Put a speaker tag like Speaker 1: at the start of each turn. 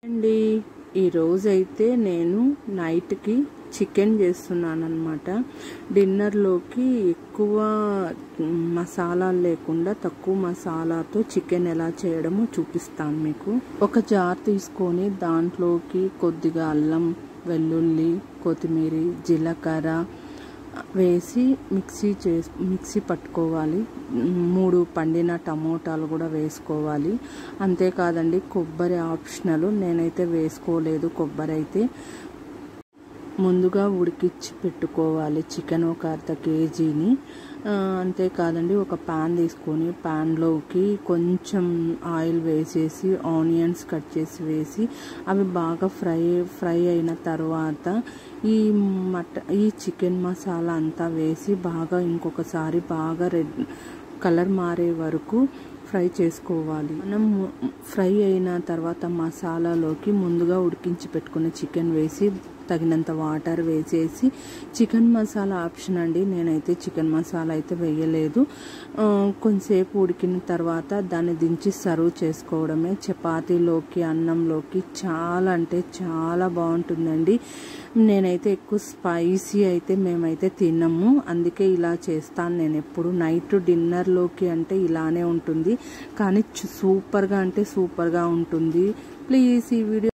Speaker 1: అండి ఈ రోజైతే నేను నైట్ కి చికెన్ చేస్తున్నాను అన్నమాట. డిన్నర్ లోకి ఎక్కువ మసాలా లేకుండా తక్కువ మసాలాతో చికెన్ ఎలా చేయడమో చూపిస్తాను మీకు. ఒక జార్ తీసుకొని దాంట్లోకి కొద్దిగా అల్లం, వెల్లుల్లి, కొత్తిమీర, జీలకర్ర వేసి మిక్సీ పట్టుకోవాలి. 3 పండిన టమోటాలు కూడా వేసుకోవాలి. అంతేకాదండి, కొబ్బరి ఆప్షనల్, నేనైతే వేసుకోలేదు. కొబ్బరి అయితే ముందుగా ఉడికించి పెట్టుకోవాలి చికెన్ ఒక అర్ధ కేజీని. అంతేకాదండి, ఒక ప్యాన్ తీసుకొని ప్యాన్లోకి కొంచెం ఆయిల్ వేసేసి ఆనియన్స్ కట్ చేసి వేసి అవి బాగా ఫ్రై అయిన తర్వాత ఈ చికెన్ మసాలా అంతా వేసి బాగా ఇంకొకసారి బాగా రెడ్ కలర్ మారే వరకు ఫ్రై చేసుకోవాలి. మనం ఫ్రై అయిన తర్వాత మసాలాలోకి ముందుగా ఉడికించి పెట్టుకున్న చికెన్ వేసి తగినంత వాటర్ వేసేసి, చికెన్ మసాలా ఆప్షన్ అండి, నేనైతే చికెన్ మసాలా అయితే వేయలేదు. కొంచెంసేపు ఉడికిన తర్వాత దాన్ని దించి సర్వ్ చేసుకోవడమే. చపాతీలోకి, అన్నంలోకి చాలా అంటే చాలా బాగుంటుందండి. నేనైతే ఎక్కువ స్పైసీ అయితే మేమైతే తినము, అందుకే ఇలా చేస్తాను నేను ఎప్పుడు. నైట్ డిన్నర్లోకి అంటే ఇలానే ఉంటుంది, కానీ సూపర్గా అంటే సూపర్గా ఉంటుంది. ప్లీజ్ ఈ వీడియో